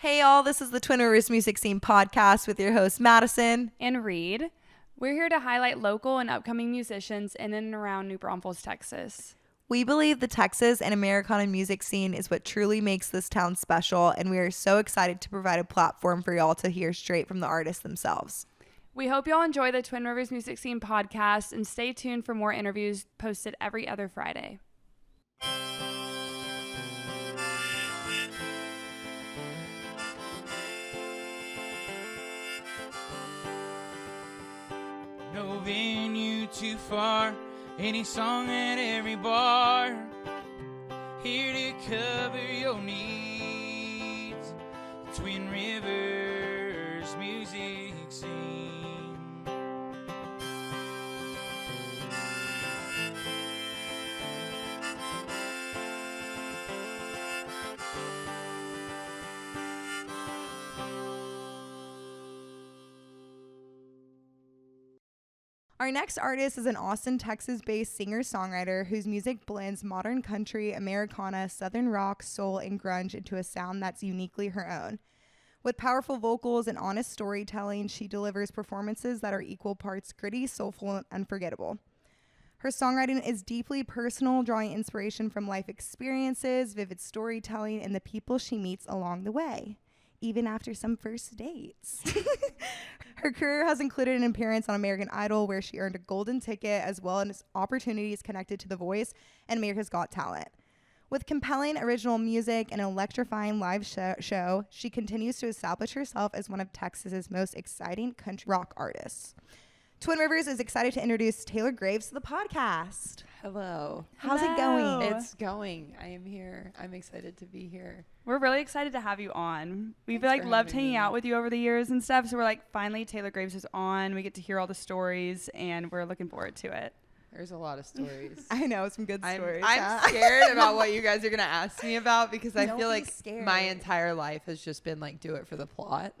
Hey y'all, this is the Twin Rivers Music Scene podcast with your host Madison and Reed. We're here to highlight local and upcoming musicians in and around New Braunfels, Texas. We believe the Texas and Americana music scene is what truly makes this town special, and we are so excited to provide a platform for y'all to hear straight from the artists themselves. We hope y'all enjoy the Twin Rivers Music Scene podcast and stay tuned for more interviews posted every other Friday. No venue too far, any song at every bar, here to cover your needs. Twin Rivers Music Scene. Our next artist is an Austin, Texas-based singer-songwriter whose music blends modern country, Americana, southern rock, soul, and grunge into a sound that's uniquely her own. With powerful vocals and honest storytelling, she delivers performances that are equal parts gritty, soulful, and unforgettable. Her songwriting is deeply personal, drawing inspiration from life experiences, vivid storytelling, and the people she meets along the way, even after some first dates. Her career has included an appearance on American Idol, where she earned a golden ticket, as well as opportunities connected to The Voice and America's Got Talent. With compelling original music and an electrifying live show, she continues to establish herself as one of Texas's most exciting country rock artists. Twin Rivers is excited to introduce Taylor Graves to the podcast. Hello. How's it going? It's going. I am here. I'm excited to be here. We're really excited to have you on. We've Thanks for loved having hanging me. out with you over the years and stuff. So we're finally Taylor Graves is on. We get to hear all the stories and we're looking forward to it. There's a lot of stories. I know, some good stories. I'm scared about what you guys are going to ask me about because I Don't feel be like scared. my entire life has just been do it for the plot.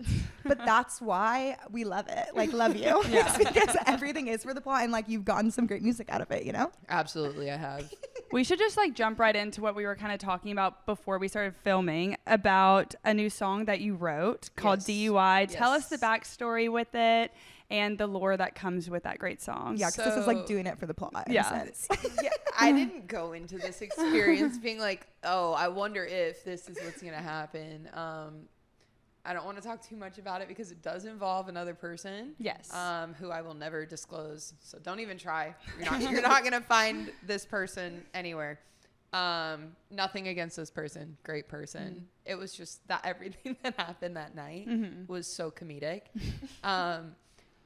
But that's why we love it. Love you. Yeah. It's because everything is for the plot, and you've gotten some great music out of it, you know? Absolutely, I have. We should just jump right into what we were kind of talking about before we started filming about a new song that you wrote called Yes. DUI. Tell us the Yes. backstory with it and the lore that comes with that great song. Yeah, because this is So- doing it for the plot. In Yeah. a sense. Yeah, I didn't go into this experience being oh, I wonder if this is what's going to happen. I don't want to talk too much about it because it does involve another person. Yes. Who I will never disclose. So don't even try. You're not going to find this person anywhere. Nothing against this person. Great person. Mm-hmm. It was just that everything that happened that night was so comedic.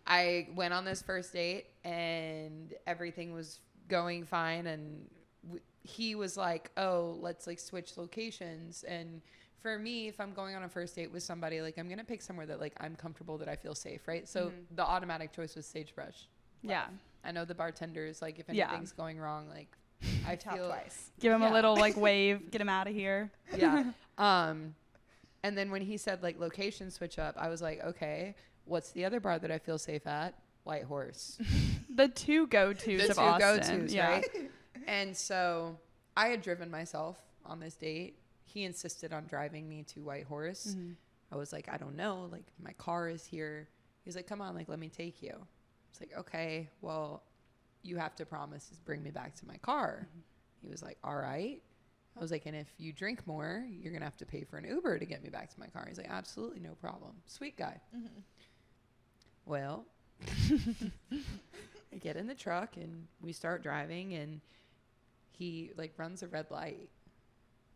I went on this first date and everything was going fine. And he was like, oh, let's switch locations. And for me, if I'm going on a first date with somebody, I'm going to pick somewhere that I'm comfortable, that I feel safe, right? So the automatic choice was Sagebrush. Yeah. I know the bartenders, if Yeah. anything's going wrong, I Tap feel twice. Give him Yeah. a little wave, get him out of here. yeah. And then when he said location switch up, I was like, okay, what's the other bar that I feel safe at? White Horse. The two go-tos of Austin. go-tos, yeah. right? And so I had driven myself on this date. He insisted on driving me to White Horse. Mm-hmm. I was like, I don't know. My car is here. He's like, come on, let me take you. It's okay, well, you have to promise to bring me back to my car. Mm-hmm. He was like, all right. I was like, and if you drink more, you're going to have to pay for an Uber to get me back to my car. He's like, absolutely no problem. Sweet guy. Mm-hmm. Well, I get in the truck and we start driving and he runs a red light.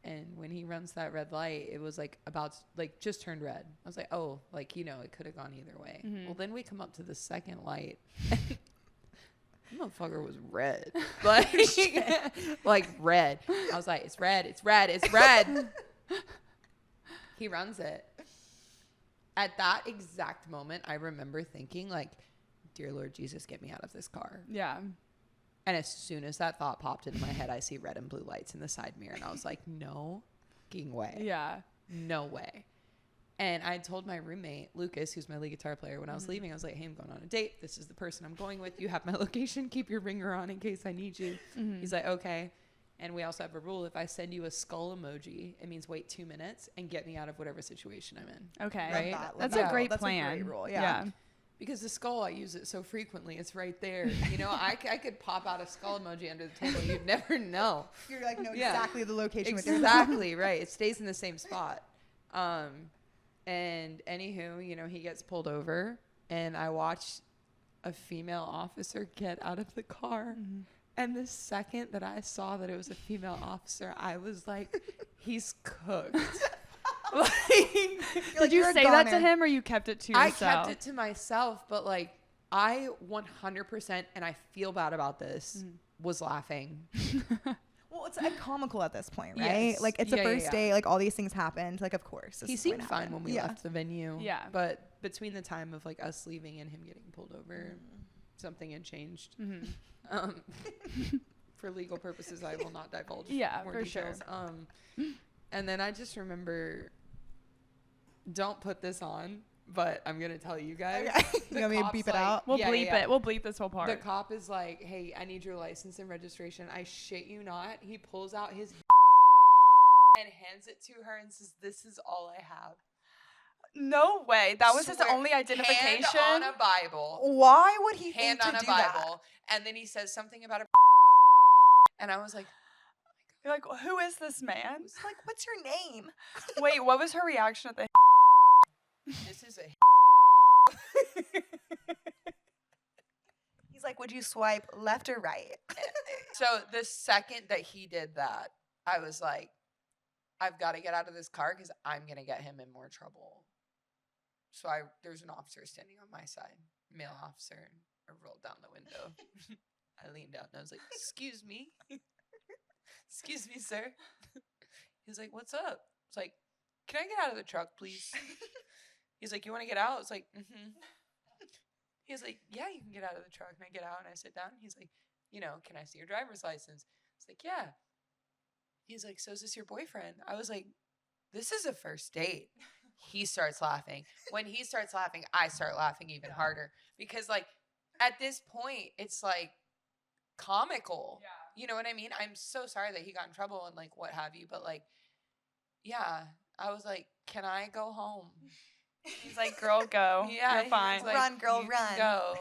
And when he runs that red light, it was about just turned red. I was like, oh, it could have gone either way. Mm-hmm. Well, then we come up to the second light. The motherfucker was red. Red. I was like, it's red, it's red, it's red. He runs it. At that exact moment, I remember thinking dear Lord Jesus, get me out of this car. Yeah. And as soon as that thought popped into my head, I see red and blue lights in the side mirror. And I was like, no fucking way. Yeah. No way. And I told my roommate, Lucas, who's my lead guitar player, when I was leaving, I was like, hey, I'm going on a date. This is the person I'm going with. You have my location. Keep your ringer on in case I need you. He's like, okay. And we also have a rule: if I send you a skull emoji, it means wait 2 minutes and get me out of whatever situation I'm in. Okay. Right? That's a great That's plan. a great rule. Yeah. Because the skull, I use it so frequently. It's right there. You know, I could pop out a skull emoji under the table. You'd never know. You're like, know exactly the location with your Exactly, right. It stays in the same spot. And anywho, you know, he gets pulled over, and I watch a female officer get out of the car. Mm-hmm. And the second that I saw that it was a female officer, I was like, he's cooked. Did you say that to him, or you kept it to yourself? I kept it to myself, but like I 100%, and I feel bad about this, was laughing. Well, it's like comical at this point, right? Yes. Like it's a first date, like all these things happened. Like, of course. He seemed fine when we left the venue. Yeah. But between the time of like us leaving and him getting pulled over, something had changed. Mm-hmm. For legal purposes, I will not divulge more details. Sure. And then I just remember, don't put this on, but I'm going to tell you guys. Okay. You want me to beep it out? We'll bleep it. We'll bleep this whole part. The cop is like, hey, I need your license and registration. I shit you not. He pulls out his and hands it to her and says, this is all I have. No way. That was his only identification? Hand on a Bible. Why would he hand think on to a do Bible? That? And then he says something about a and I was like, you're like, who is this man? It's like, what's your name? Wait, what was her reaction at the this is a He's like, would you swipe left or right? So the second that he did that, I was like, I've got to get out of this car because I'm going to get him in more trouble. So there's an officer standing on my side, male officer, and I rolled down the window. I leaned out and I was like, excuse me. Excuse me, sir. He's like, what's up? It's like, can I get out of the truck, please? He's like, you want to get out? It's like, mm-hmm. He's like, yeah, you can get out of the truck. And I get out and I sit down. He's like, you know, can I see your driver's license? It's like, yeah. He's like, so is this your boyfriend? I was like, this is a first date. He starts laughing. When he starts laughing, I start laughing even harder. Because, like, at this point, it's, like, comical. Yeah. You know what I mean? I'm so sorry that he got in trouble and, like, what have you. But, like, yeah. I was like, can I go home? He's like, girl, go. Yeah. You're fine. Like, run, girl, run. Go.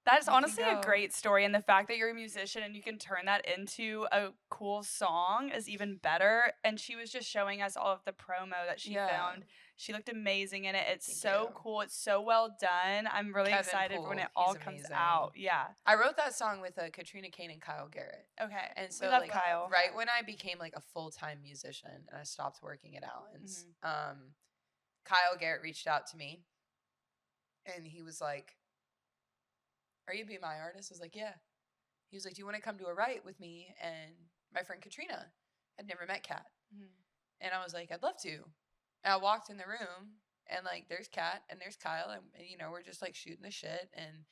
That is honestly a great story, and the fact that you're a musician and you can turn that into a cool song is even better. And she was just showing us all of the promo that she filmed. She looked amazing in it. It's so cool. It's so well done. I'm really excited for when it all comes out. Yeah. I wrote that song with Katrina Kane and Kyle Garrett. Okay. And so, we love like, Kyle. right when I became like a full-time musician and I stopped working it out, and Kyle Garrett reached out to me, and he was like, are you be my artist? I was like, yeah. He was like, do you want to come to a write with me and my friend Katrina? I'd never met Kat. Mm-hmm. And I was like, I'd love to. And I walked in the room, and like, there's Kat and there's Kyle, and you know, we're just like shooting the shit. And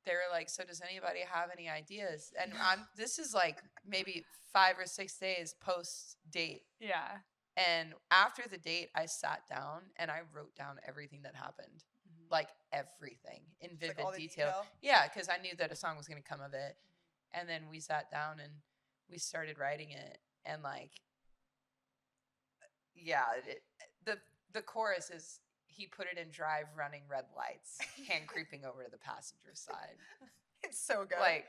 they were like, so does anybody have any ideas? And this is like maybe 5 or 6 days post date. Yeah. And after the date, I sat down and I wrote down everything that happened. Like everything in vivid detail. Yeah, because I knew that a song was going to come of it. And then we sat down and we started writing it. And like, yeah, the chorus is, he put it in drive, running red lights, hand creeping over to the passenger side. It's so good. Like,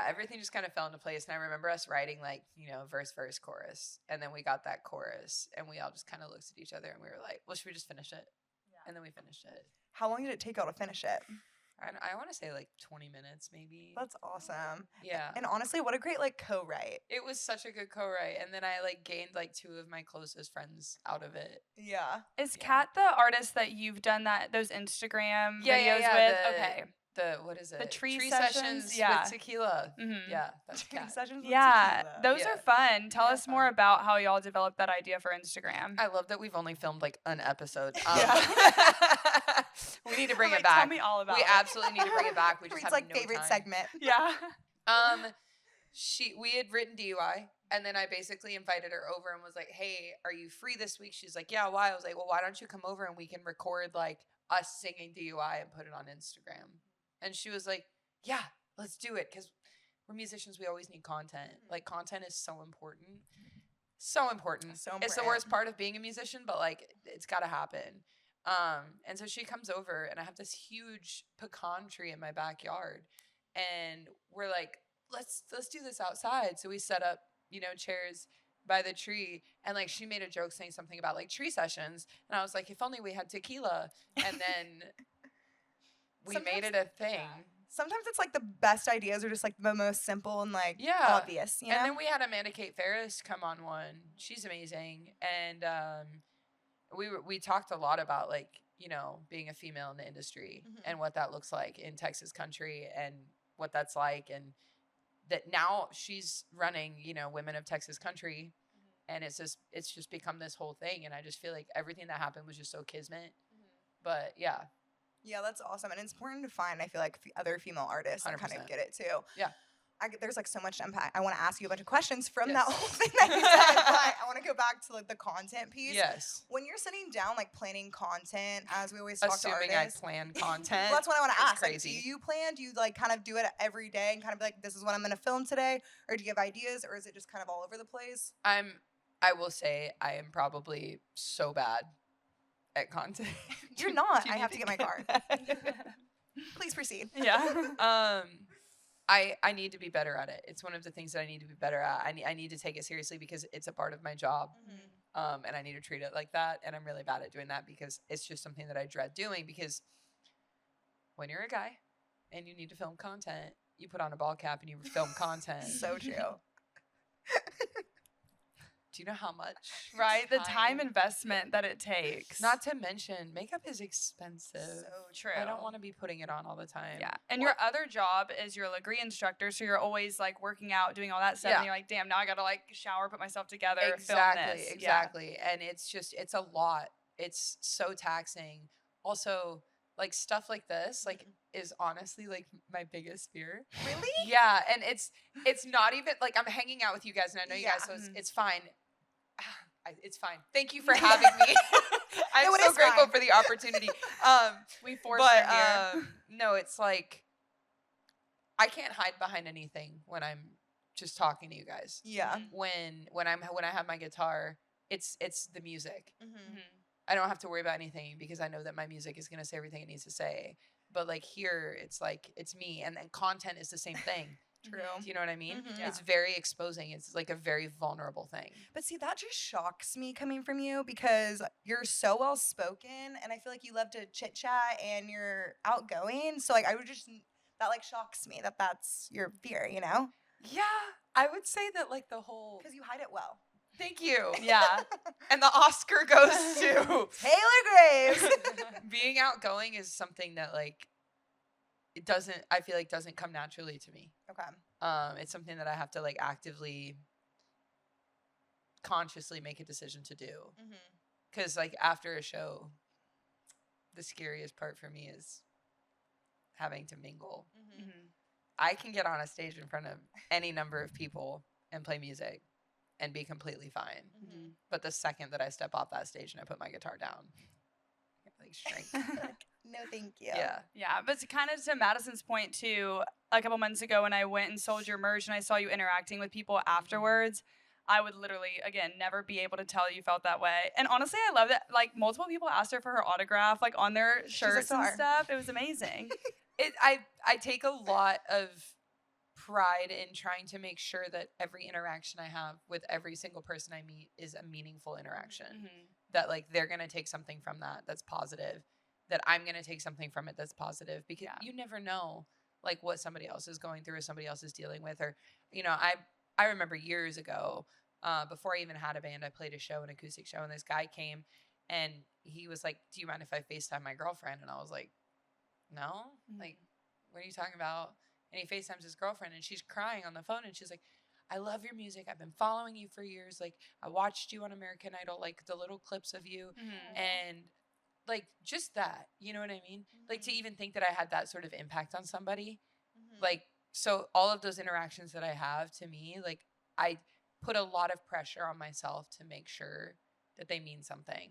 everything just kind of fell into place. And I remember us writing like, you know, verse, chorus. And then we got that chorus and we all just kind of looked at each other and we were like, well, should we just finish it? And then we finished it. How long did it take y'all to finish it? I want to say like 20 minutes maybe. That's awesome. Yeah. And honestly, what a great like co-write. It was such a good co-write. And then I like gained like 2 of my closest friends out of it. Yeah. Is Kat the artist that you've done those Instagram videos with? Okay. What is it? The tree sessions with tequila. Mm-hmm. Yeah, that's tree Kat. sessions with tequila. Those Yeah. are fun. Tell us more about how y'all developed that idea for Instagram. I love that we've only filmed like an episode. We need to bring I'm it like, back. Tell me all about it. We absolutely need to bring it back. We just It's have like no favorite time. segment. Yeah. We had written DUI, and then I basically invited her over and was like, hey, are you free this week? She's like, yeah, why? I was like, well, why don't you come over and we can record like us singing DUI and put it on Instagram? And she was like, yeah, let's do it. Because we're musicians, we always need content. Like, content is so important. So important. It's the worst part of being a musician, but like, it's got to happen. And so she comes over, and I have this huge pecan tree in my backyard, and we're like, let's do this outside. So we set up, chairs by the tree, and like, she made a joke saying something about like tree sessions, and I was like, if only we had tequila. And then we made it a thing. Sometimes it's like the best ideas are just like the most simple and like obvious, you know? And then we had Amanda Kate Ferris come on one. She's amazing. And we talked a lot about like, being a female in the industry and what that looks like in Texas country and what that's like. And that now she's running, Women of Texas Country. And it's just become this whole thing. And I just feel like everything that happened was just so kismet. But yeah. Yeah, that's awesome. And it's important to find, I feel like, other female artists that kind of get it too. Yeah. There's like so much to unpack. I want to ask you a bunch of questions from that whole thing that you said, but I want to go back to like the content piece. Yes. When you're sitting down, like planning content, as we always talk to artists. Assuming I plan content. Well, that's what I want to ask. Crazy. Like, do you plan? Do you like kind of do it every day and kind of be like, this is what I'm going to film today? Or do you have ideas? Or is it just kind of all over the place? I will say I am probably so bad at content. You're not. I have to get my car. Please proceed. Yeah. I need to be better at it. It's one of the things that I need to be better at. I need to take it seriously because it's a part of my job. And I need to treat it like that. And I'm really bad at doing that because it's just something that I dread doing, because when you're a guy and you need to film content, you put on a ball cap and you film content. So true. Do you know how much? Right? The time investment that it takes. Not to mention, makeup is expensive. So true. I don't want to be putting it on all the time. Yeah. And your other job is you're a Legree instructor, so you're always like working out, doing all that stuff, and you're like, damn, now I got to like shower, put myself together, film this. Exactly. And it's a lot. It's so taxing. Also, like stuff like this, like is honestly like my biggest fear. Really? Yeah. And it's not even like I'm hanging out with you guys and I know you guys, so it's fine. It's fine. Thank you for having me. I'm so grateful for the opportunity. We forced it here. No, it's like I can't hide behind anything when I'm just talking to you guys. Yeah. When I have my guitar, it's the music. I don't have to worry about anything because I know that my music is gonna say everything it needs to say. But like here, it's like it's me, and then content is the same thing. True. Do you know what I mean? Yeah. It's very exposing. It's like a very vulnerable thing. But see, that just shocks me coming from you because you're so well spoken and I feel like you love to chit chat and you're outgoing. So like that like shocks me that that's your fear, you know? Yeah, I would say that like the whole. Because you hide it well. Thank you. Yeah. And the Oscar goes to Taylor Graves. Being outgoing is something that like I feel like doesn't come naturally to me. Okay. It's something that I have to like actively, consciously make a decision to do. Because like after a show, the scariest part for me is having to mingle. I can get on a stage in front of any number of people and play music and be completely fine. But the second that I step off that stage and I put my guitar down, I like shrink. No, thank you. Yeah. Yeah, but it's kind of to Madison's point too, a couple months ago when I went and sold your merch and I saw you interacting with people afterwards, I would literally, again, never be able to tell you felt that way. And honestly, I love that. Like, multiple people asked her for her autograph, like, on their shirts and stuff. It was amazing. I take a lot of pride in trying to make sure that every interaction I have with every single person I meet is a meaningful interaction. That, like, they're going to take something from that that's positive. That I'm going to take something from it that's positive. Because you never know, like, what somebody else is going through or somebody else is dealing with. Or, you know, I remember years ago, before I even had a band, I played a show, an acoustic show, and this guy came and he was like, do you mind if I FaceTime my girlfriend? And I was like, no, like, what are you talking about? And he FaceTimes his girlfriend and she's crying on the phone and she's like, I love your music. I've been following you for years. Like, I watched you on American Idol, like the little clips of you. And like, just that, you know what I mean? Like, to even think that I had that sort of impact on somebody. Like, so all of those interactions that I have, to me, like, I put a lot of pressure on myself to make sure that they mean something.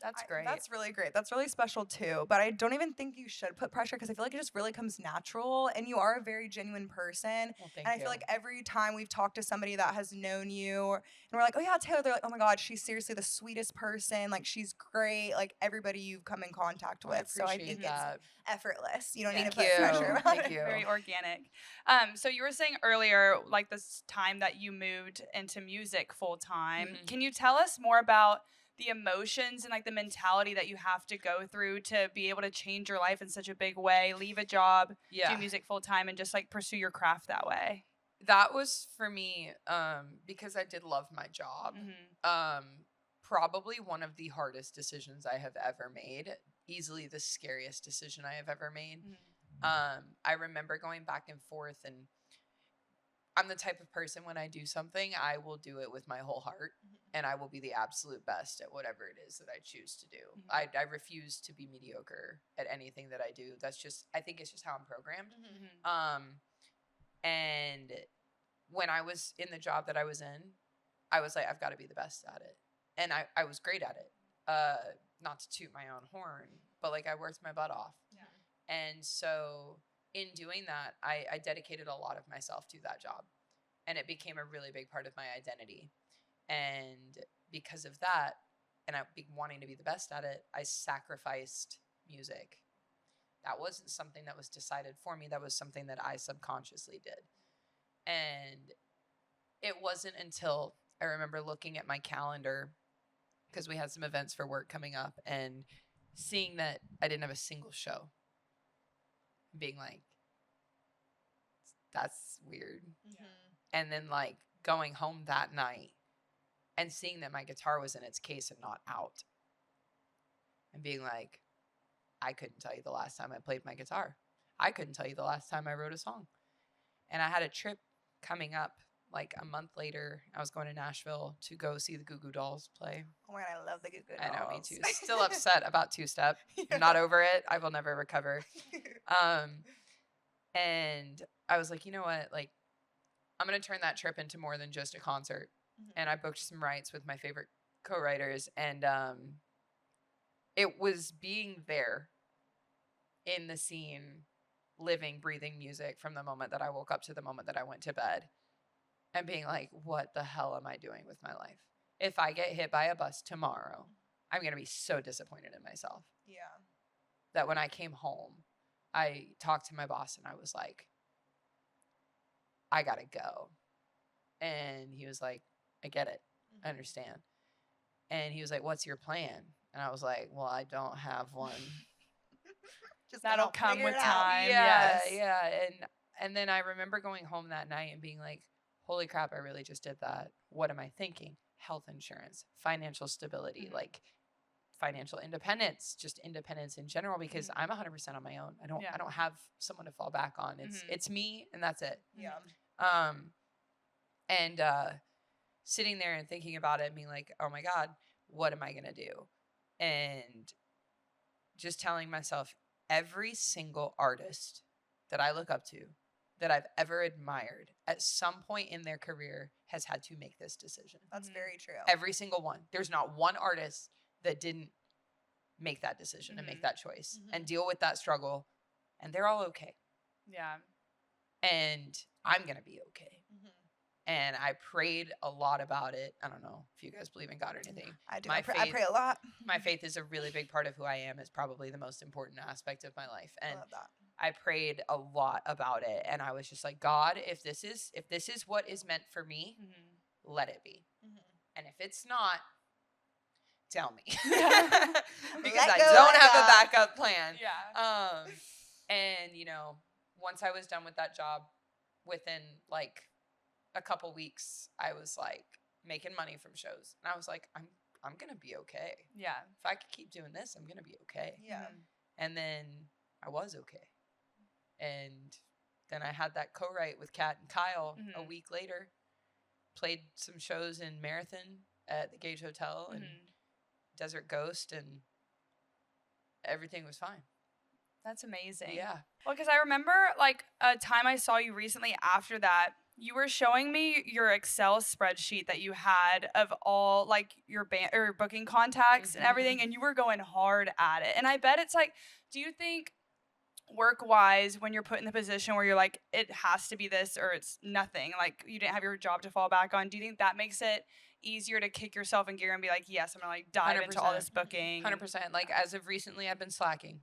That's great. That's really great. That's really special too. But I don't even think you should put pressure because I feel like it just really comes natural and you are a very genuine person. Well, thank and I you. feel like every time we've talked to somebody that has known you and we're like, oh yeah, Taylor, they're like, oh my God, she's seriously the sweetest person. Like she's great. Like everybody you've come in contact with. So I think that. it's effortless. You don't need to Thank put you. pressure about Thank it. you. Very organic. So you were saying earlier, like this time that you moved into music full time. Mhm. Can you tell us more about the emotions and like the mentality that you have to go through to be able to change your life in such a big way, leave a job, do music full time, and just like pursue your craft that way? That was for me, because I did love my job. Probably one of the hardest decisions I have ever made. Easily the scariest decision I have ever made. I remember going back and forth, and I'm the type of person when I do something, I will do it with my whole heart, and I will be the absolute best at whatever it is that I choose to do. I refuse to be mediocre at anything that I do. That's just, I think it's just how I'm programmed. And when I was in the job that I was in, I was like, I've got to be the best at it. And I was great at it. Not to toot my own horn, but like I worked my butt off. And so in doing that, I dedicated a lot of myself to that job. And it became a really big part of my identity. And because of that, and I wanting to be the best at it, I sacrificed music. That wasn't something that was decided for me. That was something that I subconsciously did. And it wasn't until I remember looking at my calendar, because we had some events for work coming up, and seeing that I didn't have a single show, being like, that's weird. And then like going home that night and seeing that my guitar was in its case and not out, and being like, I couldn't tell you the last time I played my guitar. I couldn't tell you the last time I wrote a song. And I had a trip coming up like a month later. I was going to Nashville to go see the Goo Goo Dolls play. Oh my God, I love the Goo Goo Dolls. I know, me too. Still upset about two-step. I'm not over it. I will never recover. And I was like, you know what? Like, I'm going to turn that trip into more than just a concert. And I booked some rights with my favorite co-writers. And it was being there in the scene, living, breathing music from the moment that I woke up to the moment that I went to bed, and being like, what the hell am I doing with my life? If I get hit by a bus tomorrow, I'm going to be so disappointed in myself. That when I came home, I talked to my boss and I was like, I got to go. And he was like, I get it. I understand. And he was like, what's your plan? And I was like, well, I don't have one. Just that'll come with time. Yeah. And then I remember going home that night and being like, holy crap, I really just did that. What am I thinking? Health insurance, financial stability, like financial independence, just independence in general, because I'm 100% on my own. I don't have someone to fall back on. It's me, and that's it. And sitting there and thinking about it and being like, oh my God, what am I going to do? And just telling myself, every single artist that I look up to, that I've ever admired, at some point in their career has had to make this decision. That's very true. Every single one. There's not one artist that didn't make that decision and make that choice and deal with that struggle, and they're all okay. And I'm going to be okay. And I prayed a lot about it. I don't know if you guys believe in God or anything. I do. I pray a lot. My faith is a really big part of who I am. It's probably the most important aspect of my life. And I love that. I prayed a lot about it. And I was just like, God, if this is what is meant for me, let it be. And if it's not, tell me. Because I don't have a backup plan. And, you know, once I was done with that job, within like a couple weeks, I was like making money from shows. And I was like, I'm going to be okay. If I could keep doing this, I'm going to be okay. And then I was okay. And then I had that co-write with Kat and Kyle a week later. Played some shows in Marathon at the Gage Hotel and Desert Ghost, and everything was fine. That's amazing. Yeah. Well, because I remember like a time I saw you recently after that, You were showing me your Excel spreadsheet that you had of all like your band or booking contacts and everything, and you were going hard at it. And I bet it's like, do you think work wise, when you're put in the position where you're like, it has to be this or it's nothing, like you didn't have your job to fall back on, do you think that makes it easier to kick yourself in gear and be like, yes, I'm gonna like dive 100%. into all this booking? 100%. Like as of recently, I've been slacking.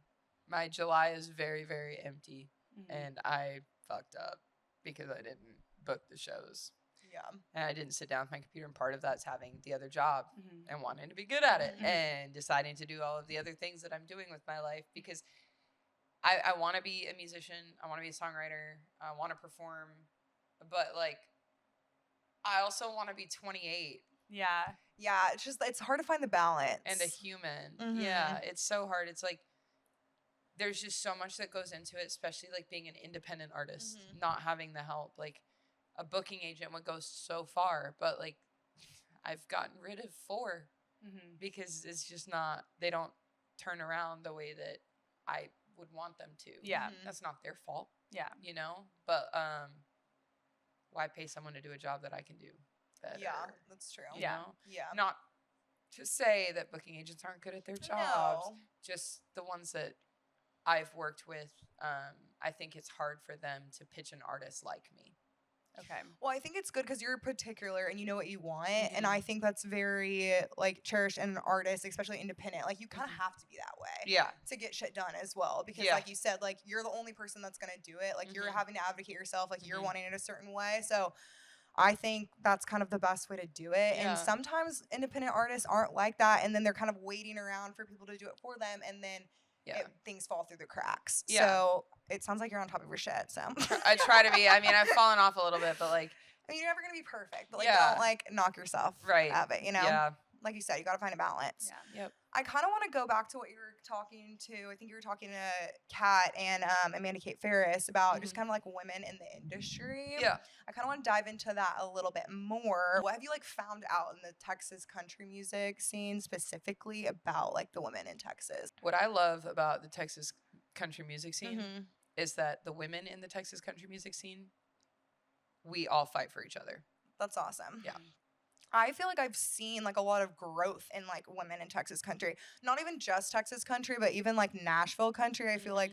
My July is very, very empty, and I fucked up because I didn't book the shows. Yeah. And I didn't sit down with my computer, and part of that's having the other job and wanting to be good at it and deciding to do all of the other things that I'm doing with my life because I want to be a musician. I want to be a songwriter. I want to perform. But, like, I also want to be 28. Yeah. Yeah, it's hard to find the balance. And a human. Yeah, it's so hard. It's like, there's just so much that goes into it, especially, like, being an independent artist, not having the help. Like, a booking agent would go so far, but, like, I've gotten rid of 4 because it's just not, they don't turn around the way that I would want them to. Yeah. That's not their fault. Yeah. You know? But why pay someone to do a job that I can do better? Yeah, that's true. You Yeah. know? Yeah. Not to say that booking agents aren't good at their jobs. No. Just the ones that I've worked with, I think it's hard for them to pitch an artist like me. Okay. Well, I think it's good because you're particular and you know what you want. And I think that's very, like, cherished in an artist, especially independent. Like, you kind of have to be that way. Yeah. To get shit done as well. Because, Yeah. like you said, like, you're the only person that's going to do it. Like, you're having to advocate yourself. Like, you're wanting it a certain way. So, I think that's kind of the best way to do it. Yeah. And sometimes independent artists aren't like that. And then they're kind of waiting around for people to do it for them. And then things fall through the cracks. Yeah. So it sounds like you're on top of your shit. So I try to be. I mean, I've fallen off a little bit, but like, I mean, you're never gonna be perfect, but like, Yeah. don't like knock yourself out of it. You know, Yeah. like you said, you gotta find a balance. Yeah. Yep. I kind of want to go back to what you were talking to. I think you were talking to Kat and Amanda Kate Ferris about just kind of like women in the industry. Yeah. I kind of want to dive into that a little bit more. What have you like found out in the Texas country music scene specifically about like the women in Texas? What I love about the Texas country music scene Mm-hmm. is that the women in the Texas country music scene, we all fight for each other. That's awesome. Yeah. I feel like I've seen like a lot of growth in like women in Texas country. Not even just Texas country, but even like Nashville country. I feel like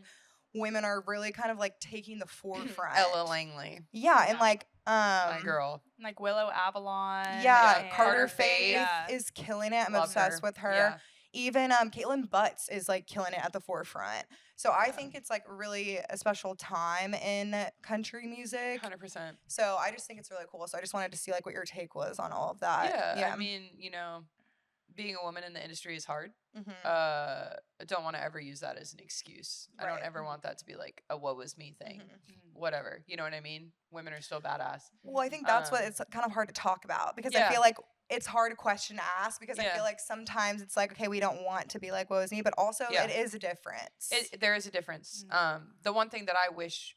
women are really kind of like taking the forefront. Ella Langley, Yeah, and like my girl. Like Willow Avalon. Yeah, and- Carter Faith. Faith Yeah. is killing it. I'm Love obsessed her. with her. Yeah. Even Caitlin Butts is like killing it at the forefront. So I Yeah. think it's like really a special time in country music. 100%. So I just think it's really cool. So I just wanted to see like what your take was on all of that. Yeah. I mean, you know, being a woman in the industry is hard. Mhm. I don't want to ever use that as an excuse. I don't Right. ever want that to be like a woe is me thing. Mhm. Whatever. You know what I mean? Women are still badass. Well, I think that's what Um, it's kind of hard to talk about because yeah. I feel like it's hard a question to ask because I Yeah. feel like sometimes it's like, okay, we don't want to be like, woe is me, but also Yeah. it is a difference. There is a difference. The one thing that I wish,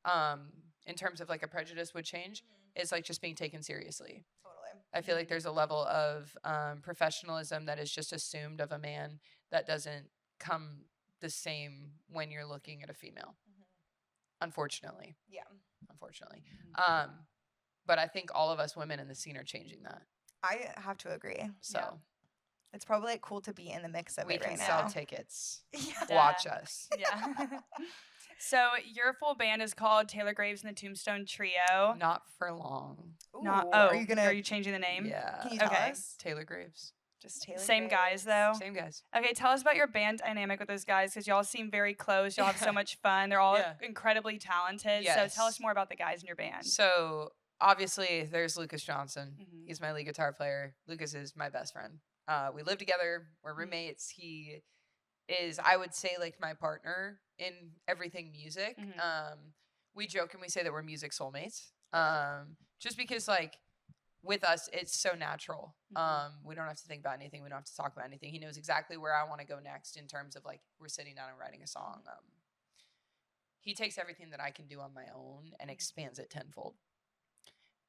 in terms of like a prejudice would change is like just being taken seriously. Totally. I feel like there's a level of professionalism that is just assumed of a man that doesn't come the same when you're looking at a female. Unfortunately. Yeah. Unfortunately. But I think all of us women in the scene are changing that. I have to agree. So Yeah. It's probably like, cool to be in the mix of we it can right sell now. tickets. Yeah. Watch us. Yeah. So your full band is called Taylor Graves and the Tombstone Trio. Not for long. Not. Ooh, Oh, are you changing the name? Yeah. Can you tell Okay. us? Taylor Graves. Just Taylor Same guys Graves. though. Same guys. Okay, tell us about your band dynamic with those guys because y'all seem very close. Y'all have so much fun. They're all Yeah. incredibly talented. Yes. So tell us more about the guys in your band. So obviously there's Lucas Johnson. Mhm. He's my lead guitar player. Lucas is my best friend. We live together. We're roommates. He is, I would say, like my partner in everything music. Mhm. We joke and we say that we're music soulmates. Just because like with us, it's so natural. We don't have to think about anything. We don't have to talk about anything. He knows exactly where I want to go next in terms of like we're sitting down and writing a song. He takes everything that I can do on my own and expands it tenfold.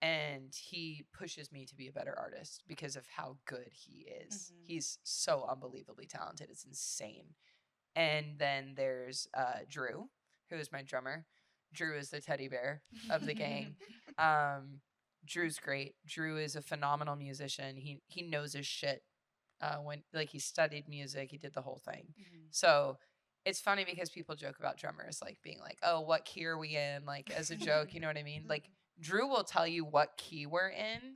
And he pushes me to be a better artist because of how good he is. He's so unbelievably talented. It's insane. And then there's Drew, who is my drummer. Drew is the teddy bear of the gang. Drew's great. Drew is a phenomenal musician. He knows his shit. When like he studied music, he did the whole thing. So it's funny because people joke about drummers like being like, oh, what key are we in? Like as a joke, you know what I mean? Like Drew will tell you what key we're in,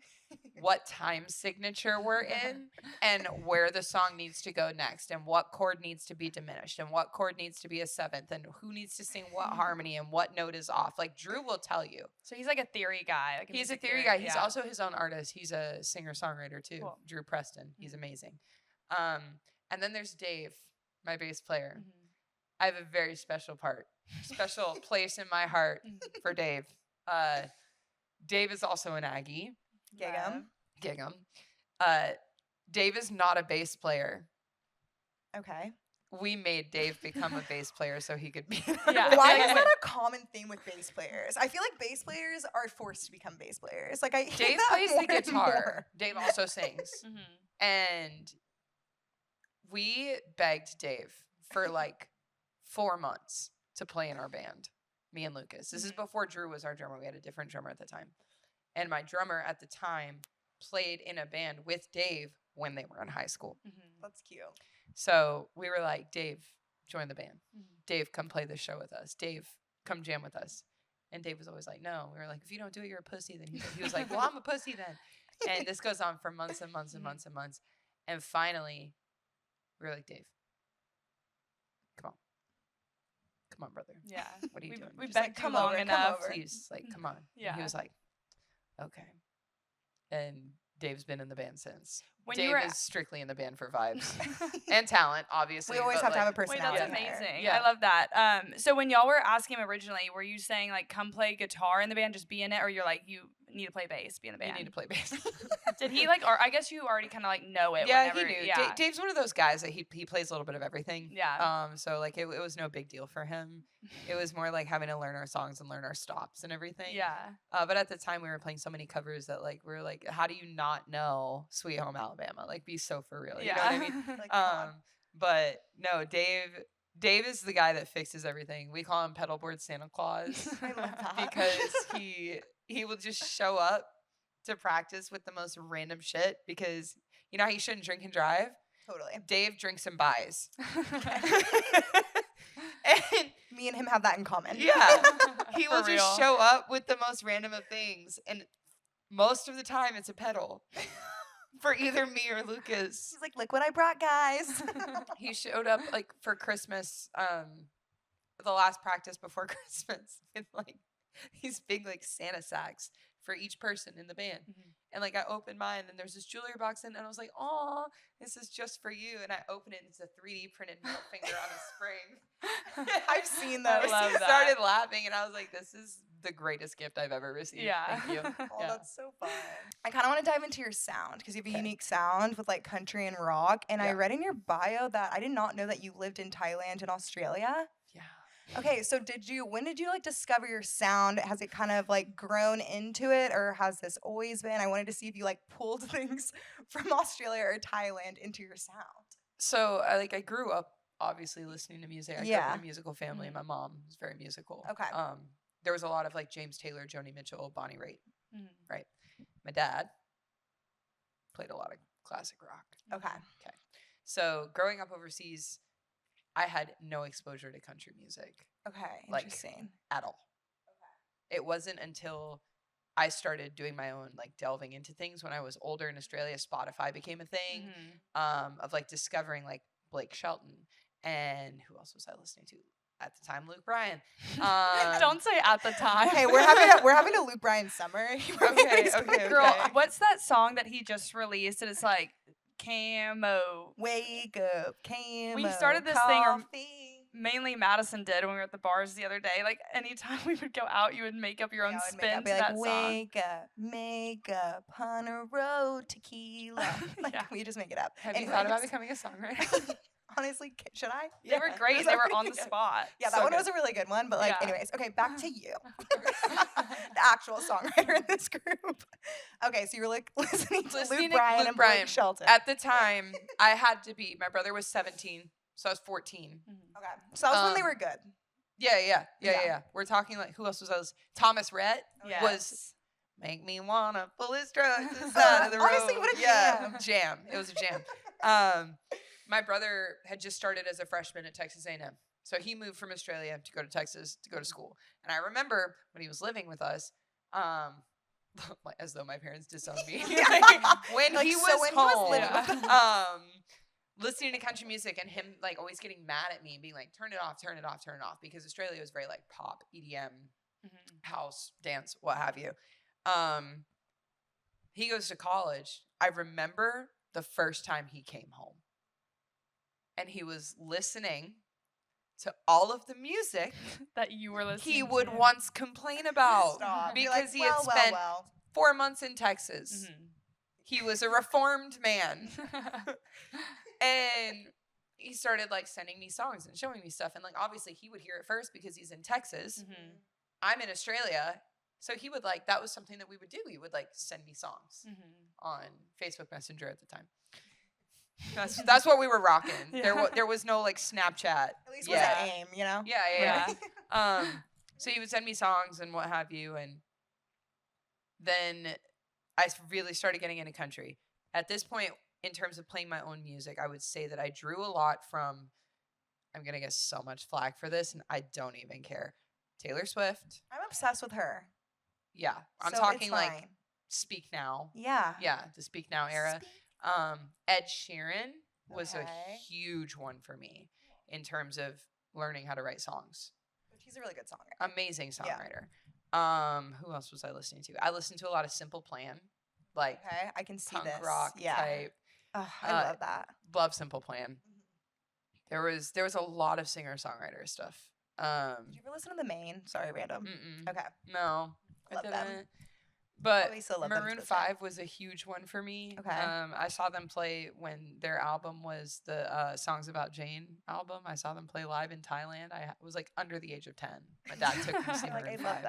what time signature we're in, and where the song needs to go next, and what chord needs to be diminished, and what chord needs to be a seventh, and who needs to sing what harmony, and what note is off. Like Drew will tell you. So he's like a theory guy. Like He's a theory guy. He's also his own artist. He's a singer-songwriter too. Cool. Drew Preston. He's amazing. And then there's Dave, my bass player. I have a very special place in my heart for Dave. Dave is also an Aggie. Gig'em. Dave is not a bass player. Okay. We made Dave become a bass player so he could be. Why is that a common theme with bass players? I feel like bass players are forced to become bass players. Like Dave plays the guitar. Dave also sings. And we begged Dave for like 4 months to play in our band, me and Lucas. This is before Drew was our drummer. We had a different drummer at the time. And my drummer at the time played in a band with Dave when they were in high school. That's cute. So we were like, Dave, join the band. Dave, come play this show with us. Dave, come jam with us. And Dave was always like, no. We were like, if you don't do it, you're a pussy. Then he was like, well, I'm a pussy then. And this goes on for months and months and months and months. And finally, we were like, Dave, come on, brother. Yeah. What are you doing? We begged him long enough. Please, like, come on. Yeah. And he was like, okay. And Dave's been in the band since. When Dave is strictly in the band for vibes and talent, obviously. We always have to have a personality. Wait, that's amazing. Yeah. I love that. So when y'all were asking him originally, were you saying like, come play guitar in the band, just be in it? Or you're like, you need to play bass, be in the band? You need to play bass. Did he like, or I guess you already kind of like know it. Yeah, whenever, he knew. Yeah. Dave's one of those guys that he plays a little bit of everything. Yeah. So like it was no big deal for him. It was more like having to learn our songs and learn our stops and everything. Yeah. But at the time we were playing so many covers that like we were like, how do you not know Sweet Home Alabama? Like be so for real. You know what I mean? But no, Dave is the guy that fixes everything. We call him pedalboard Santa Claus. I love that. Because he will just show up to practice with the most random shit because you know how you shouldn't drink and drive? Totally. Dave drinks and buys. And me and him have that in common. Yeah. He will just show up with the most random of things. And most of the time it's a pedal. For either me or Lucas. He's like, look what I brought, guys. He showed up like for Christmas, the last practice before Christmas with like these big like Santa sacks for each person in the band. And like I opened mine and there's this jewelry box in it and I was like, oh, this is just for you. And I open it and it's a 3D printed middle finger on a spring. I've seen those. I started laughing and I was like, this is the greatest gift I've ever received. Yeah. Thank you. Oh, that's so fun. I kind of want to dive into your sound because you have a unique sound with like country and rock. And I read in your bio that I did not know that you lived in Thailand and Australia. Yeah. Okay, so when did you like discover your sound? Has it kind of like grown into it or has this always been? I wanted to see if you like pulled things from Australia or Thailand into your sound. So I grew up obviously listening to music. I grew up in a musical family. My mom was very musical. Okay. There was a lot of like James Taylor, Joni Mitchell, Bonnie Raitt. Right. My dad played a lot of classic rock. Okay. So growing up overseas, I had no exposure to country music. Okay. Like, Interesting. at all. Okay. It wasn't until I started doing my own like delving into things when I was older in Australia, Spotify became a thing of like discovering like Blake Shelton and who else was I listening to at the time? Luke Bryan. Don't say at the time. Hey, we're having a Luke Bryan summer. Okay. Girl, what's that song that he just released? And it's like Camo. Wake up, Camo. We started this thing, or mainly Madison did when we were at the bars the other day. Like anytime we would go out, you would make up your own spin to that song. Wake up, make up, on a road, tequila. We just make it up. Have you thought about becoming a songwriter? Honestly, should I? They were great. They were on the spot. Yeah, that one was a really good one. But anyways, okay, back to you, the actual songwriter in this group. Okay, so you were like listening to Luke Bryan and Blake Shelton. At the time, I had to be. My brother was 17, so I was 14. Okay, so that was when they were good. Yeah. We're talking like who else was I? Thomas Rhett was make me wanna pull his truck to the side of the road. Honestly, what a jam. Jam. It was a jam. My brother had just started as a freshman at Texas A&M. So he moved from Australia to go to Texas to go to school. And I remember when he was living with us, as though my parents disowned me. when he was home, listening to country music and him like always getting mad at me and being like, turn it off, because Australia was very like pop, EDM, house, dance, what have you. He goes to college. I remember the first time he came home and he was listening to all of the music that you were listening he would to. once complain about. Stop. Because like, he had spent 4 months in Texas. He was a reformed man. And he started like sending me songs and showing me stuff. And like, obviously he would hear it first because he's in Texas. I'm in Australia. So he would like, that was something that we would do. He would like send me songs on Facebook Messenger at the time. That's what we were rocking. Yeah. There was no like Snapchat. At least was at AIM, you know? Yeah. So he would send me songs and what have you. And then I really started getting into country. At this point, in terms of playing my own music, I would say that I drew a lot from, I'm going to get so much flack for this, and I don't even care. Taylor Swift. I'm obsessed with her. Yeah. I'm talking like Speak Now. Yeah. Yeah, the Speak Now era. Ed Sheeran was a huge one for me in terms of learning how to write songs. He's a really good songwriter. Amazing songwriter. Yeah. Who else was I listening to? I listened to a lot of Simple Plan. Like I can see punk this. rock type. I love that. Love Simple Plan. There was a lot of singer-songwriter stuff. Did you ever listen to The Main? Sorry, random. Okay. No, Love I didn't. them. But Maroon 5 was a huge one for me. Okay. I saw them play when their album was the Songs About Jane album. I saw them play live in Thailand. I was like under the age of 10. My dad took me to see Maroon 5. I love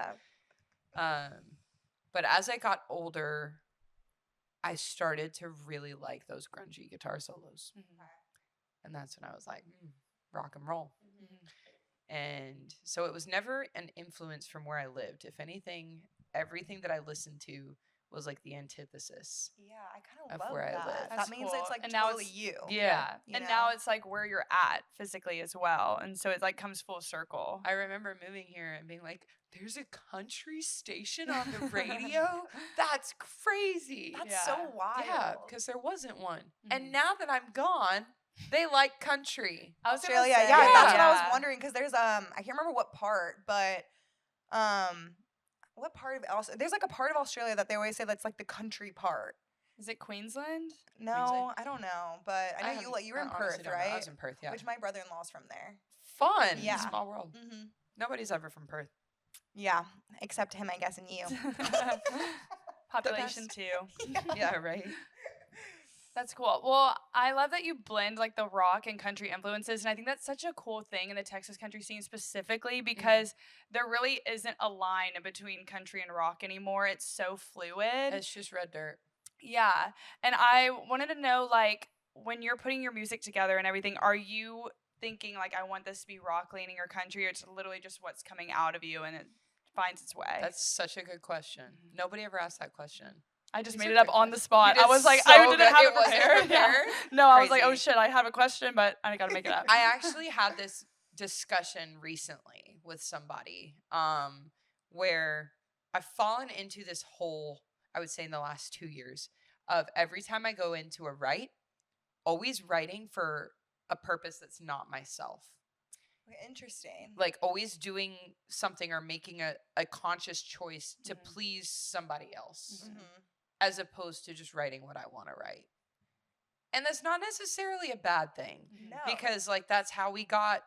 that. But as I got older, I started to really like those grungy guitar solos. And that's when I was like, rock and roll. And so it was never an influence from where I lived. If anything, everything that I listened to was like the antithesis. Yeah, I kind of love where that. I live. That means it's like and totally now it's, you. Yeah. And now it's like where you're at physically as well. And so it like comes full circle. I remember moving here and being like, there's a country station on the radio? That's crazy. That's so wild. Yeah, because there wasn't one. And now that I'm gone, they like country. Australia, yeah, that's what I was wondering. Because there's I can't remember what part, but what part of there's like a part of Australia that they always say that's like the country part. Is it Queensland? No, Queensland? I don't know, but I know you were in Perth, right? I was in Perth, yeah. Which my brother-in-law's from there. Fun. Yeah. Small world. Nobody's ever from Perth. Yeah, except him, I guess, and you. Population 2. Yeah, right. That's cool. Well, I love that you blend like the rock and country influences. And I think that's such a cool thing in the Texas country scene specifically because there really isn't a line between country and rock anymore. It's so fluid. It's just red dirt. Yeah. And I wanted to know, like, when you're putting your music together and everything, are you thinking like, I want this to be rock leaning or country, or it's literally just what's coming out of you and it finds its way? That's such a good question. Nobody ever asked that question. I just made it up on the spot. I was like, so I didn't good. have It it prepared. wasn't prepared? No, I was like, Crazy. oh shit, I have a question, but I gotta make it up. I actually had this discussion recently with somebody where I've fallen into this hole, I would say in the last 2 years, of every time I go into a write, always writing for a purpose that's not myself. Interesting. Like always doing something or making a conscious choice to please somebody else. As opposed to just writing what I want to write. And that's not necessarily a bad thing. No. Because like that's how we got,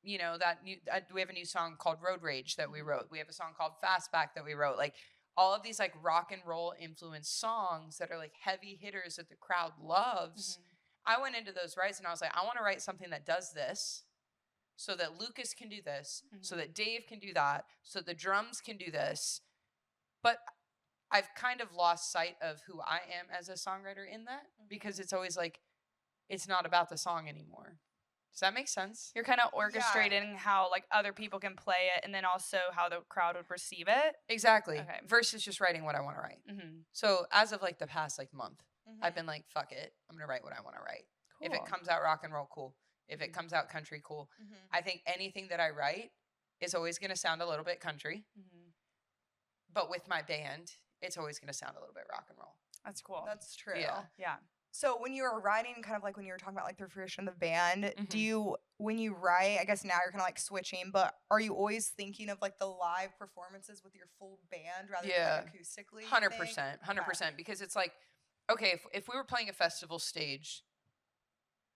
you know, that new we have a new song called Road Rage that we wrote. We have a song called Fastback that we wrote. Like all of these like rock and roll influenced songs that are like heavy hitters that the crowd loves. I went into those writes and I was like, I want to write something that does this so that Lucas can do this, so that Dave can do that, so that the drums can do this. But I've kind of lost sight of who I am as a songwriter in that because it's always like, it's not about the song anymore. Does that make sense? You're kind of orchestrating how like other people can play it, and then also how the crowd would receive it. Exactly. Okay. Versus just writing what I want to write. Mm-hmm. So as of like the past like month, Mm-hmm. I've been like, fuck it, I'm gonna write what I want to write. Cool. If it comes out rock and roll, cool. If it comes out country, cool. Mm-hmm. I think anything that I write is always gonna sound a little bit country, Mm-hmm. but with my band, it's always gonna sound a little bit rock and roll. That's cool. That's true. Yeah. So when you were writing, kind of like when you were talking about like the fruition of the band, Mhm. do you, when you write, I guess now you're kind of like switching, but are you always thinking of like the live performances with your full band rather than like acoustically? you 100%, think? 100%. Because it's like, okay, if we were playing a festival stage,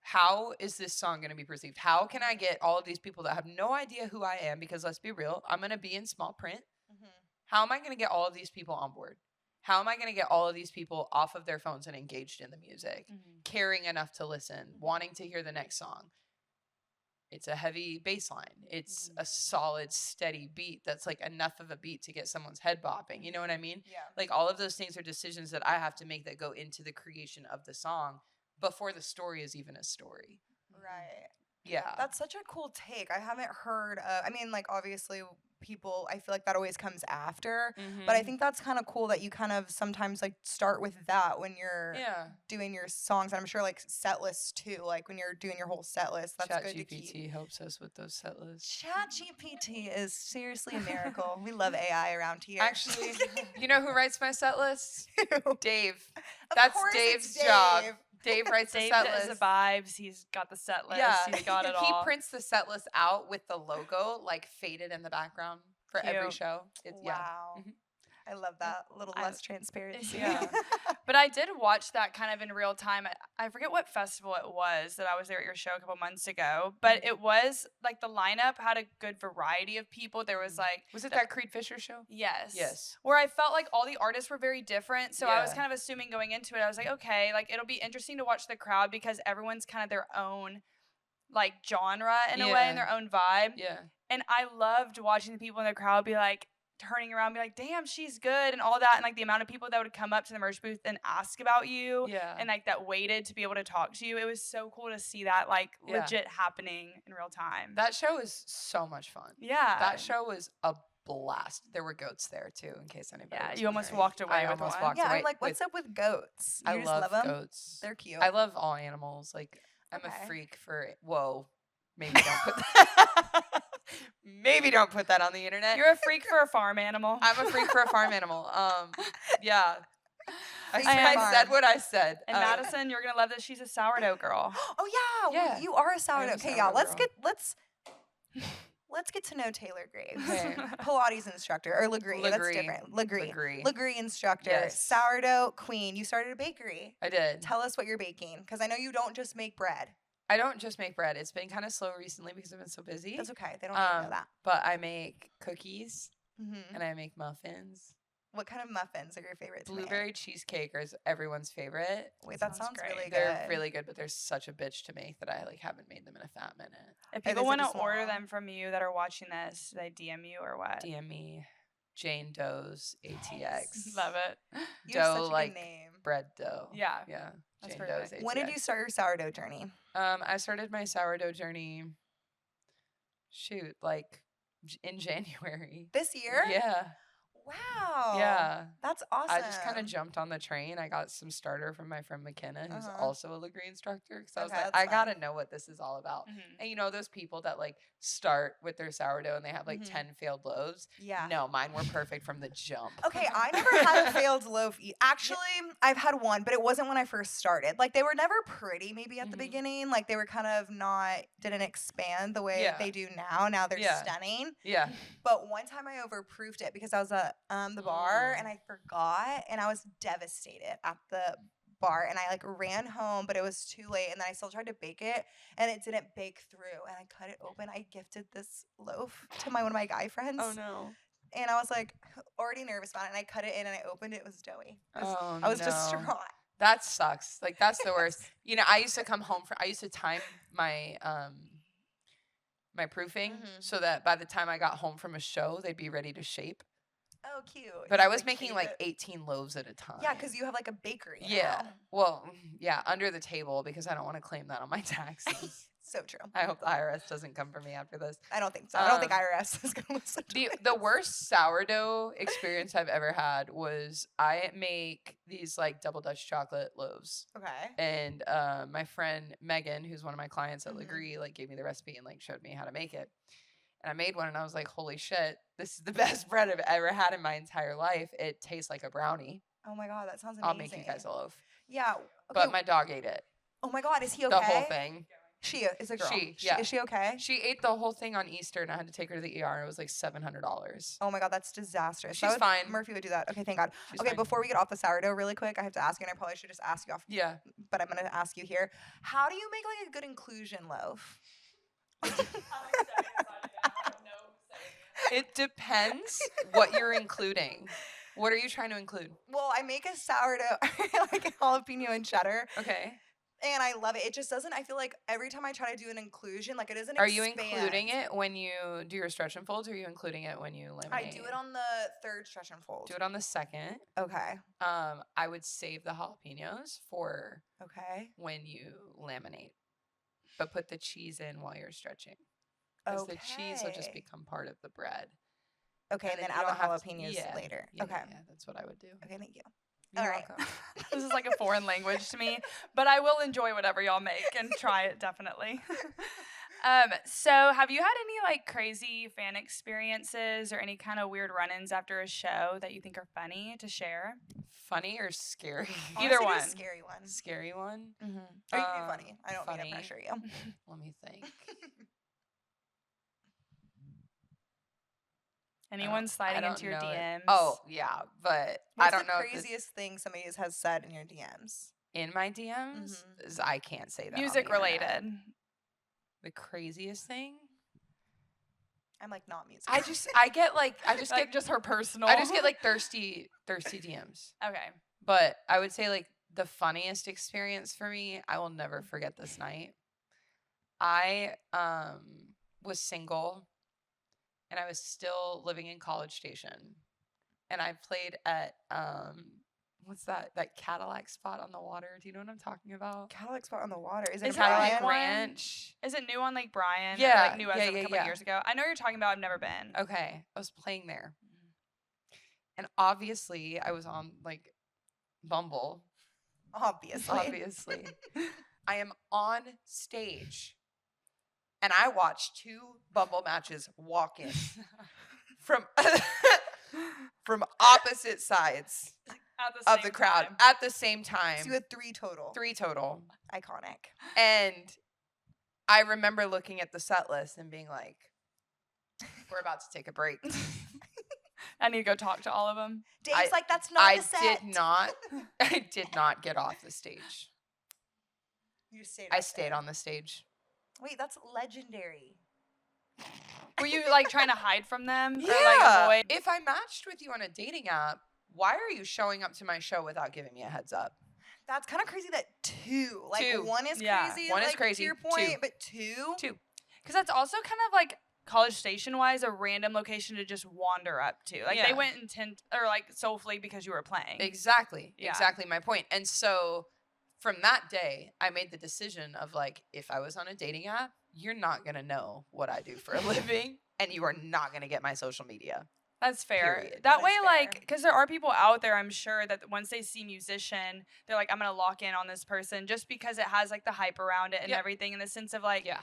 how is this song going to be perceived? How can I get all of these people that have no idea who I am? Because let's be real, I'm going to be in small print. Mhm. How am I going to get all of these people on board? How am I going to get all of these people off of their phones and engaged in the music, Mm-hmm. caring enough to listen, wanting to hear the next song? It's a heavy bass line. It's a solid, steady beat that's like enough of a beat to get someone's head bopping. You know what I mean? Yeah. Like all of those things are decisions that I have to make that go into the creation of the song before the story is even a story. Right. Yeah. That's such a cool take. I haven't heard I mean, like, obviously, people, I feel like that always comes after. But I think that's kind of cool that you kind of sometimes, like, start with that when you're doing your songs. And I'm sure, like, set lists, too. Like, when you're doing your whole set list, that's good to keep. ChatGPT helps us with those set lists. ChatGPT is seriously a miracle. We love AI around here. Actually, you know who writes my set lists? Dave. Of That's course it's Dave's job. Dave. Dave writes the Dave set does list. the vibes. He's got the set list. Yeah, He's got it all. He prints the set list out with the logo like faded in the background for every Cute. show. It's Wow. Mhm. I love that. A little less transparency. Yeah. But I did watch that kind of in real time. I forget what festival it was that I was there at your show a couple months ago, but it was like the lineup had a good variety of people. There was like, Was it that Creed Fisher show? yes. Yes. Where I felt like all the artists were very different. So I was Yeah. kind of assuming going into it, I was like, okay, like it'll be interesting to watch the crowd because everyone's kind of their own like genre in a way Yeah. and their own vibe. Yeah. And I loved watching the people in the crowd be like, turning around, be like, damn, she's good, and all that. And like the amount of people that would come up to the merch booth and ask about you, Yeah. and like that waited to be able to talk to you. It was so cool to see that like Yeah. legit happening in real time. That show is so much fun. Yeah. That show was a blast. There were goats there too, in case anybody. Yeah, was you almost wondering. walked away I with almost one. walked Yeah, away. I'm like, what's up with goats? You I just love them? goats. They're cute. I love all animals. Like I'm Okay. a freak for. Whoa, maybe don't put that. Maybe don't put that on the internet. You're a freak for a farm animal. I'm a freak for a farm animal. Yeah. I Freak for a said farm. what I said. And Madison, you're gonna love that she's a sourdough girl. Oh yeah, Yeah. you are a sourdough. a Okay, yeah. sourdough girl. Let's get to know Taylor Graves, Okay. Pilates instructor or Legree. That's Legree. different. Legree. Legree. Legree instructor, Yes. sourdough queen. You started a bakery. I did. Tell us what you're baking, because I know you don't just make bread. I don't just make bread. It's been kind of slow recently because I've been so busy. That's okay. They don't need to know that. But I make cookies Hmm. and I make muffins. What kind of muffins are your favorite to make? Blueberry cheesecake is everyone's favorite. Wait, that Sounds sounds great. really good. They're really good, but they're such a bitch to make that I like haven't made them in a fat minute. If Are people they want such to a order small- them from you that are watching this, do they DM you or what? DM me Jane Doe's ATX. Love it. You have Dough such a like good name. bread dough. Yeah. Yeah. That's Jane perfect. Doe's When did you ATX. start your sourdough journey? I started my sourdough journey. Like in January. This year? Yeah. Wow. Yeah. That's awesome. I just kind of jumped on the train. I got some starter from my friend McKenna, who's Uh-huh. also a Legree instructor. Because I was Okay, like, that's I fun. gotta know what this is all about. Mhm. And you know those people that like start with their sourdough and they have like Mhm. 10 failed loaves? Yeah. No, mine were perfect from the jump. Okay, I never had a failed loaf. Actually, I've had one, but it wasn't when I first started. Like, they were never pretty, maybe at the Mhm. beginning. Like, they were kind of didn't expand the way Yeah. they do now. Now they're Yeah. stunning. Yeah. But one time I overproofed it because I was at the bar and I forgot, and I was devastated at the bar, and I like ran home, but it was too late, and then I still tried to bake it, and it didn't bake through, and I cut it open. I gifted this loaf to one of my guy friends. Oh no. And I was like already nervous about it, and I cut it in and I opened it. It was doughy. Oh, I was no. distraught. That sucks. Like that's the worst. You know, I used to come home I used to time my my proofing Mhm. so that by the time I got home from a show, they'd be ready to shape. Oh, cute. But You, I was making shape like it. 18 loaves at a time. Yeah, because you have like a bakery. Yeah. now. Well, yeah, under the table because I don't want to claim that on my taxes. So true. I hope the IRS doesn't come for me after this. I don't think so. I don't think IRS is going to listen to The worst sourdough experience I've ever had was I make these like double Dutch chocolate loaves. Okay. And my friend Megan, who's one of my clients at Legree, like gave me the recipe and like showed me how to make it. And I made one and I was like, holy shit, this is the best bread I've ever had in my entire life. It tastes like a brownie. Oh my God, that sounds amazing. I'll make you guys a loaf. Yeah. Okay. But my dog ate it. Oh my God, is he okay? The whole thing. She is a girl. Yeah. Is she okay? She ate the whole thing on Easter and I had to take her to the ER. It was like $700. Oh my God, that's disastrous. She's fine. Murphy would do that. Okay, thank God. She's okay, fine. before we get off the sourdough really quick, I have to ask you, and I probably should just ask you off. Yeah. But I'm going to ask you here. How do you make like a good inclusion loaf? It depends what you're including. What are you trying to include? Well, I make a sourdough, like jalapeno and cheddar. Okay. And I love it. It just doesn't, I feel like every time I try to do an inclusion, like it doesn't Are you including it when you do your stretch and folds, or are you including it when you laminate? I do it on the third stretch and fold. Do it on the second. Okay. I would save the jalapenos for Okay. when you laminate, but put the cheese in while you're stretching. Because the cheese will just become part of the bread. Okay, and then you add the don't have to- jalapenos later. Yeah, okay. yeah, that's what I would do. Okay, thank you. You're All right. welcome. This is like a foreign language to me, but I will enjoy whatever y'all make and try it definitely. So have you had any like crazy fan experiences or any kind of weird run-ins after a show that you think are funny to share? Funny or scary? Either Honestly, one. do a scary one. Scary one? Mm-hmm. Or you can do funny. I don't mean funny. to pressure you. Let me think. Anyone sliding into your DMs? Oh, yeah, but What's I don't the know. If craziest thing somebody has said in your DMs? in my DMs, is I can't say that. on Music the internet. related. The craziest thing? I'm like not music. I just Like get just her personal. I just get like thirsty DMs. Okay. But I would say like the funniest experience for me, I will never forget this night. I was single and I was still living in College Station. And I played at what's that Cadillac spot on the water? Do you know what I'm talking about? Cadillac spot on the water. Is it Is it Cadillac Brian? Ranch. Is it new on Lake Bryan? Or, Yeah, like new as yeah, of a yeah, couple yeah. years ago. I know what you're talking about. I've never been. Okay. I was playing there. And obviously I was on like Bumble. Obviously. I am on stage and I watched 2 Bumble matches walk in from opposite sides At the of same the crowd time. at the same time. So you had 3 total. 3 total. Iconic. And I remember looking at the set list and being like, we're about to take a break. I need to go talk to all of them. Dave's like, that's not a set. I did not get off the stage. You stayed. I stayed on the stage. Wait, that's legendary. Were you like trying to hide from them? Or, like, Yeah. avoid? If I matched with you on a dating app, why are you showing up to my show without giving me a heads up? That's kind of crazy that 2. Like 2. one is Yeah. crazy. One is like, crazy. To your point, 2. but 2. 2. Because that's also kind of like College Station wise, a random location to just wander up to. Like they Yeah. went or like soulfully because you were playing. Exactly. Yeah. Exactly my point. And so from that day, I made the decision of like, if I was on a dating app, you're not going to know what I do for a living and you are not going to get my social media. That's fair. Period. That That way, is like, fair. because there are people out there, I'm sure, that once they see musician, they're like, I'm going to lock in on this person just because it has, like, the hype around it and Yep. everything in the sense of, like, Yeah.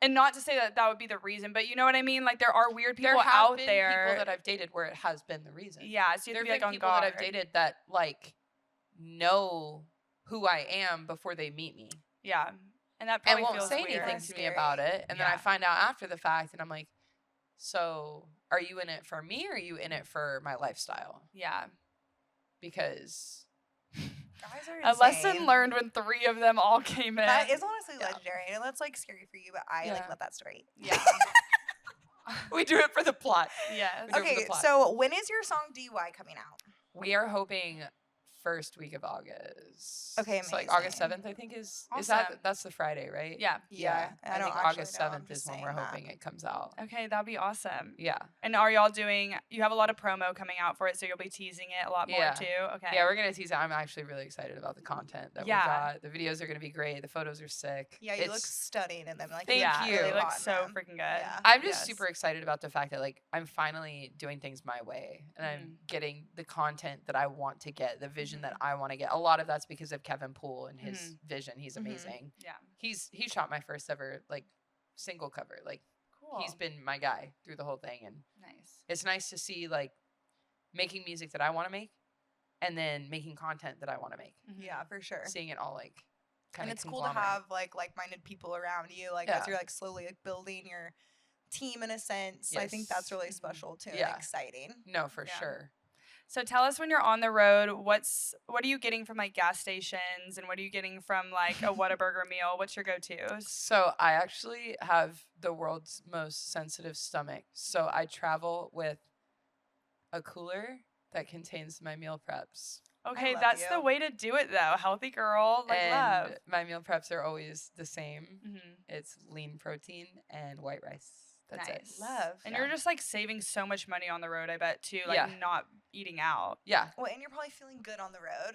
and not to say that that would be the reason, but you know what I mean? Like, there are weird people There have out been there. people that I've dated where it has been the reason. Yeah, so you There have to have be, like, been on people guard. that I've dated that like know who I am before they meet me. Yeah. And that And probably won't feels say weird. anything That's to me scary. about it. And then I Yeah. find out after the fact and I'm like, so are you in it for me or are you in it for my lifestyle? Yeah. Because Guys are A lesson insane. learned when 3 of them all came in. That is honestly Yeah. legendary. And that's like scary for you, but I like Yeah. love that story. Yeah. we do it for the plot. Yes. We do it for the Okay, plot. so when is your song DUI coming out? We are hoping first week of August. Okay, So like August amazing. 7th, I think is Awesome. that's the Friday, right? Yeah. Yeah, I don't think actually August know, I'm 7th just is when saying we're that. hoping it comes out. Okay, that'd be awesome. Yeah. And are y'all doing? You have a lot of promo coming out for it, so you'll be teasing it a lot more Yeah. too. Okay. Yeah, we're gonna tease it. I'm actually really excited about the content that we got. The videos are gonna be great. The photos are sick. Yeah, you look stunning in them. Like, Thank yeah, you. They look hot in so them. freaking good. Yeah. I'm just Yes. super excited about the fact that like I'm finally doing things my way and I'm getting the content that I want to get, the vision that I want to get. A lot of that's because of Kevin Poole and his vision. He's amazing. Yeah. He shot my first ever like single cover. Like Cool. he's been my guy through the whole thing, and nice. it's nice to see like making music that I want to make and then making content that I want to make. Yeah, for sure. Seeing it all like kind And of it's cool to have like-minded people around you, like as you're like slowly like building your team in a sense. I think that's really special too and exciting. No, for sure. So tell us when you're on the road, what are you getting from like gas stations and what are you getting from like a Whataburger meal? What's your go-tos? So I actually have the world's most sensitive stomach. So I travel with a cooler that contains my meal preps. Okay, that's the way to do it though. Healthy girl, like love. My meal preps are always the same. Mm-hmm. It's lean protein and white rice. That's it. Love. And you're just like saving so much money on the road, I bet too, like not eating out. Yeah. Well, and you're probably feeling good on the road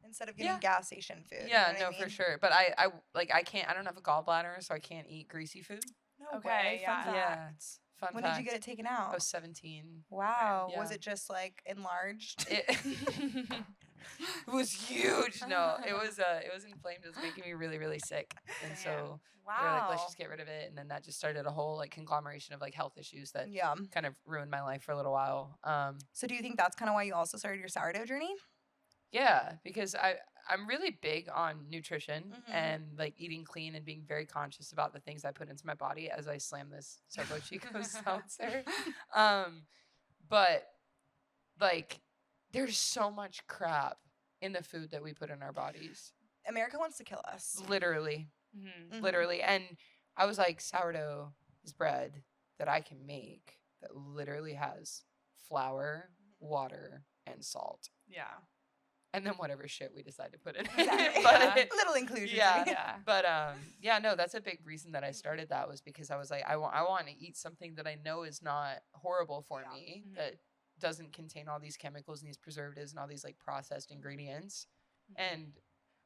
instead of getting gas station food. Yeah, you know what I mean? for sure. But I can't. I don't have a gallbladder, so I can't eat greasy food. No Okay, way. yeah. Fun fact. Fun When fact. did you get it taken I out? was 17. Wow. Yeah. Was it just like enlarged? It was huge. No, it was inflamed. It was making me really, really sick. And so they were like, let's just get rid of it. And then that just started a whole like conglomeration of like health issues that kind of ruined my life for a little while. So do you think that's kind of why you also started your sourdough journey? Yeah, because I'm really big on nutrition and like eating clean and being very conscious about the things I put into my body as I slam this Topo Chico seltzer. But like there's so much crap in the food that we put in our bodies. America wants to kill us. Literally. Mm-hmm. Literally. And I was like, sourdough is bread that I can make that literally has flour, water, and salt. Yeah. And then whatever shit we decide to put in Exactly. it. Little inclusion. Yeah. But no, that's a big reason that I started that was because I was like, I want to eat something that I know is not horrible for me, that doesn't contain all these chemicals and these preservatives and all these like processed ingredients. And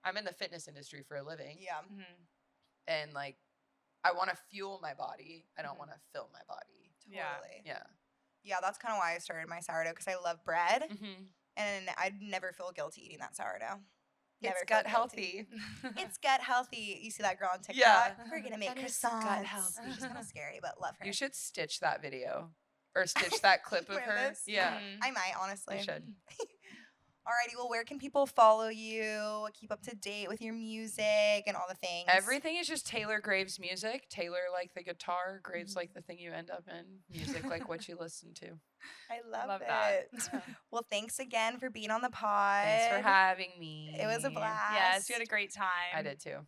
I'm in the fitness industry for a living. Yeah. And like I want to fuel my body. I don't want to fill my body. Totally. Yeah. Yeah, that's kind of why I started my sourdough because I love bread. And I'd never feel guilty eating that sourdough. Never It's feel gut healthy. It's gut healthy. You see that girl on TikTok? Yeah. We're going to make That is croissants. gut healthy. She's kind of scary, but love her. You should stitch that video or stitch that clip of Wear her. this? Yeah. I might, honestly. You should. Alrighty, well, where can people follow you, keep up to date with your music and all the things? Everything is just Taylor Graves music. Taylor like the guitar, Graves like the thing you end up in. Music like what you listen to. I love that. it. Well, thanks again for being on the pod. Thanks for having me. It was a blast. Yes, you had a great time. I did too.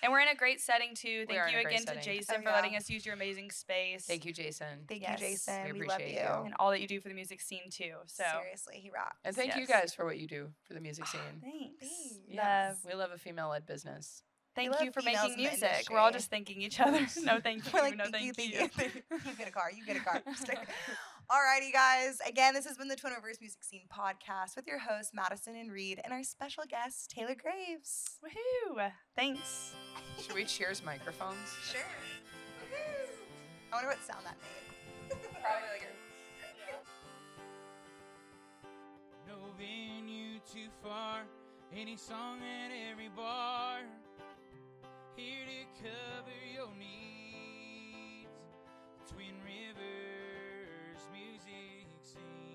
And we're in a great setting too. We are Thank you in a great again to setting. Jason Oh, for yeah. letting us use your amazing space. Thank you, Jason. Thank Yes, you, Jason. we We love appreciate you. you. And all that you do for the music scene too. So Seriously, he rocks. And thank you Yes. guys for what you do for the music scene. thanks. Yeah, Love. we love a female-led business. Thank love you for females making in the music. We're all industry. just thanking each other. No, thank you. We're like, no, thank you. you. You get a car. You get a car. Alrighty, guys. Again, this has been the Twin Rivers Music Scene podcast with your hosts, Madison and Reed, and our special guest, Taylor Graves. Woohoo! Thanks. Should we cheers microphones? Sure. I wonder what sound that made. Probably like No venue too far, any song at every bar. Here to cover your needs. Twin Rivers Music Scene.